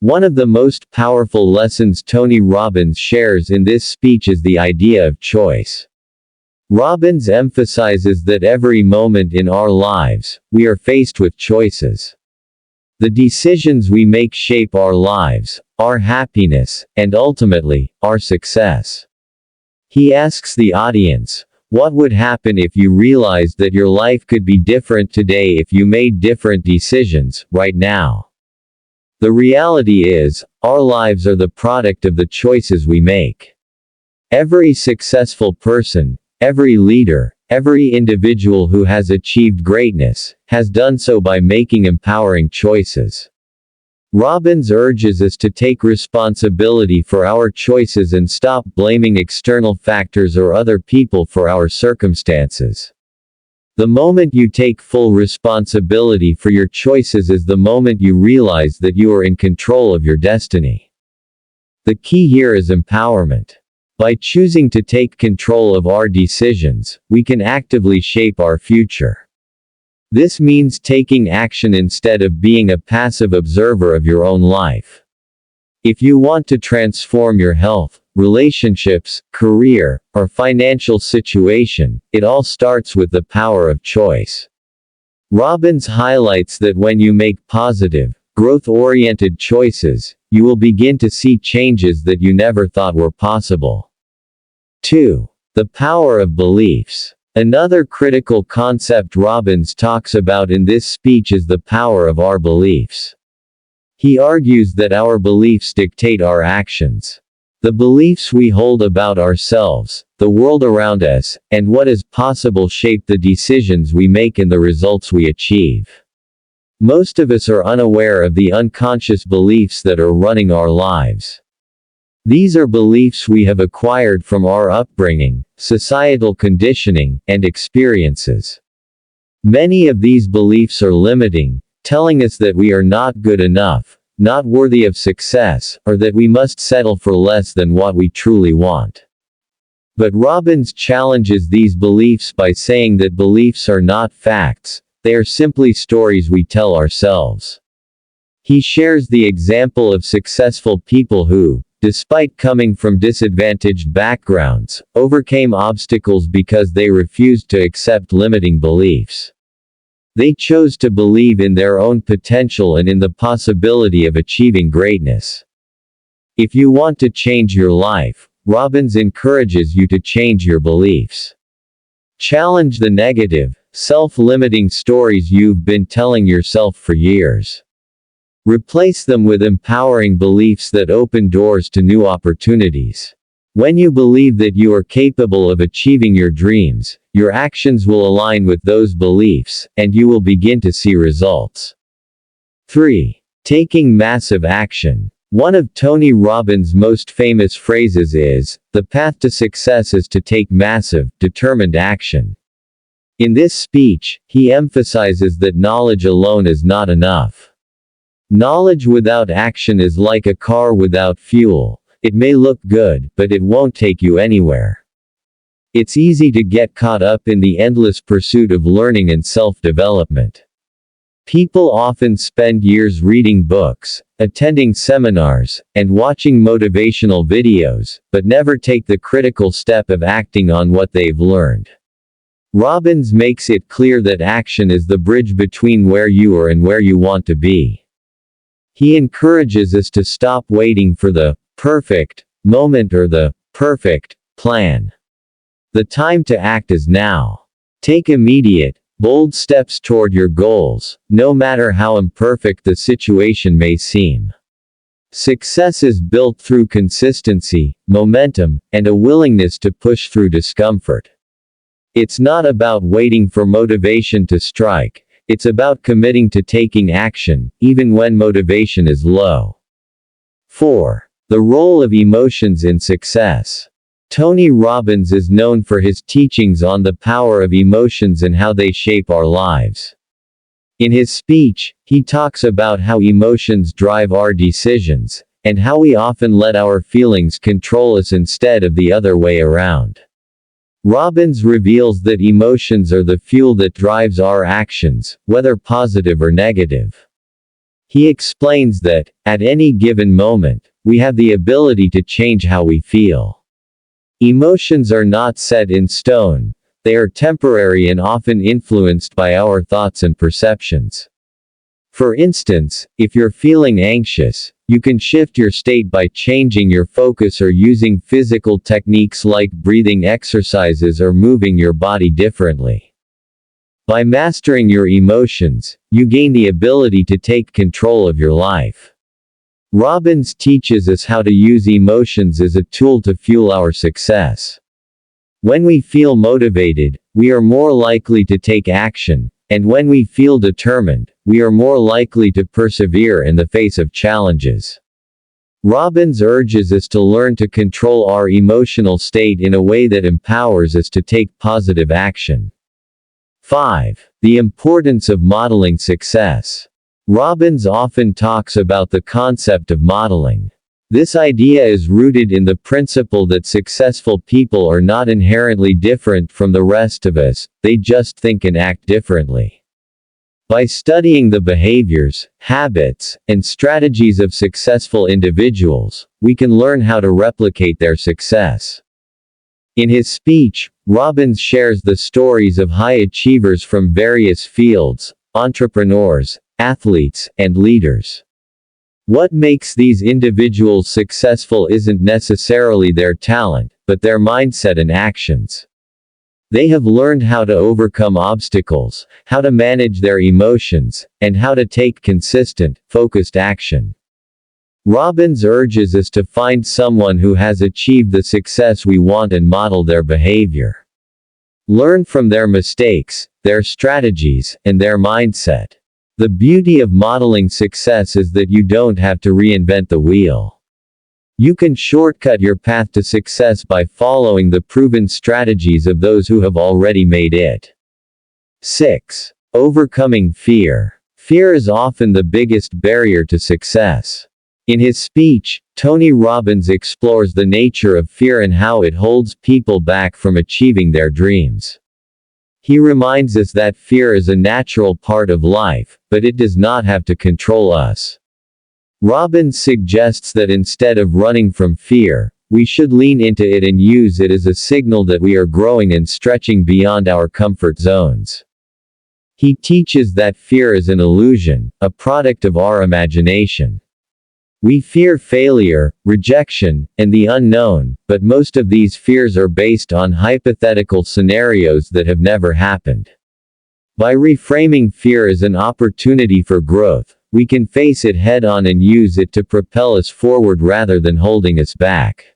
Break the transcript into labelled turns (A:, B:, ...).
A: One of the most powerful lessons Tony Robbins shares in this speech is the idea of choice. Robbins emphasizes that every moment in our lives, we are faced with choices. The decisions we make shape our lives, our happiness, and ultimately, our success. He asks the audience, what would happen if you realized that your life could be different today if you made different decisions, right now? The reality is, our lives are the product of the choices we make. Every successful person, every leader, every individual who has achieved greatness, has done so by making empowering choices. Robbins urges us to take responsibility for our choices and stop blaming external factors or other people for our circumstances. The moment you take full responsibility for your choices is the moment you realize that you are in control of your destiny. The key here is empowerment. By choosing to take control of our decisions, we can actively shape our future. This means taking action instead of being a passive observer of your own life. If you want to transform your health, relationships, career, or financial situation, it all starts with the power of choice. Robbins highlights that when you make positive, growth-oriented choices, you will begin to see changes that you never thought were possible. 2. The power of beliefs. Another critical concept Robbins talks about in this speech is the power of our beliefs. He argues that our beliefs dictate our actions. The beliefs we hold about ourselves, the world around us, and what is possible shape the decisions we make and the results we achieve. Most of us are unaware of the unconscious beliefs that are running our lives. These are beliefs we have acquired from our upbringing, societal conditioning, and experiences. Many of these beliefs are limiting, telling us that we are not good enough, not worthy of success, or that we must settle for less than what we truly want. But Robbins challenges these beliefs by saying that beliefs are not facts, they are simply stories we tell ourselves. He shares the example of successful people who, despite coming from disadvantaged backgrounds, overcame obstacles because they refused to accept limiting beliefs. They chose to believe in their own potential and in the possibility of achieving greatness. If you want to change your life, Robbins encourages you to change your beliefs. Challenge the negative, self-limiting stories you've been telling yourself for years. Replace them with empowering beliefs that open doors to new opportunities. When you believe that you are capable of achieving your dreams, your actions will align with those beliefs, and you will begin to see results. 3. Taking massive action. One of Tony Robbins' most famous phrases is, "The path to success is to take massive, determined action." In this speech, he emphasizes that knowledge alone is not enough. Knowledge without action is like a car without fuel. It may look good, but it won't take you anywhere. It's easy to get caught up in the endless pursuit of learning and self-development. People often spend years reading books, attending seminars, and watching motivational videos, but never take the critical step of acting on what they've learned. Robbins makes it clear that action is the bridge between where you are and where you want to be. He encourages us to stop waiting for the perfect moment or the perfect plan. The time to act is now. Take immediate, bold steps toward your goals, no matter how imperfect the situation may seem. Success is built through consistency, momentum, and a willingness to push through discomfort. It's not about waiting for motivation to strike. It's about committing to taking action, even when motivation is low. 4. The role of emotions in success. Tony Robbins is known for his teachings on the power of emotions and how they shape our lives. In his speech, he talks about how emotions drive our decisions, and how we often let our feelings control us instead of the other way around. Robbins reveals that emotions are the fuel that drives our actions, whether positive or negative. He explains that, at any given moment, we have the ability to change how we feel. Emotions are not set in stone, they are temporary and often influenced by our thoughts and perceptions. For instance, if you're feeling anxious, you can shift your state by changing your focus or using physical techniques like breathing exercises or moving your body differently. By mastering your emotions, you gain the ability to take control of your life. Robbins teaches us how to use emotions as a tool to fuel our success. When we feel motivated, we are more likely to take action, and when we feel determined, we are more likely to persevere in the face of challenges. Robbins urges us to learn to control our emotional state in a way that empowers us to take positive action. 5. The importance of modeling success. Robbins often talks about the concept of modeling. This idea is rooted in the principle that successful people are not inherently different from the rest of us, they just think and act differently. By studying the behaviors, habits, and strategies of successful individuals, we can learn how to replicate their success. In his speech, Robbins shares the stories of high achievers from various fields, entrepreneurs, athletes, and leaders. What makes these individuals successful isn't necessarily their talent, but their mindset and actions. They have learned how to overcome obstacles, how to manage their emotions, and how to take consistent, focused action. Robbins urges us to find someone who has achieved the success we want and model their behavior. Learn from their mistakes, their strategies, and their mindset. The beauty of modeling success is that you don't have to reinvent the wheel. You can shortcut your path to success by following the proven strategies of those who have already made it. 6. Overcoming fear. Fear is often the biggest barrier to success. In his speech, Tony Robbins explores the nature of fear and how it holds people back from achieving their dreams. He reminds us that fear is a natural part of life, but it does not have to control us. Robbins suggests that instead of running from fear, we should lean into it and use it as a signal that we are growing and stretching beyond our comfort zones. He teaches that fear is an illusion, a product of our imagination. We fear failure, rejection, and the unknown, but most of these fears are based on hypothetical scenarios that have never happened. By reframing fear as an opportunity for growth, we can face it head-on and use it to propel us forward rather than holding us back.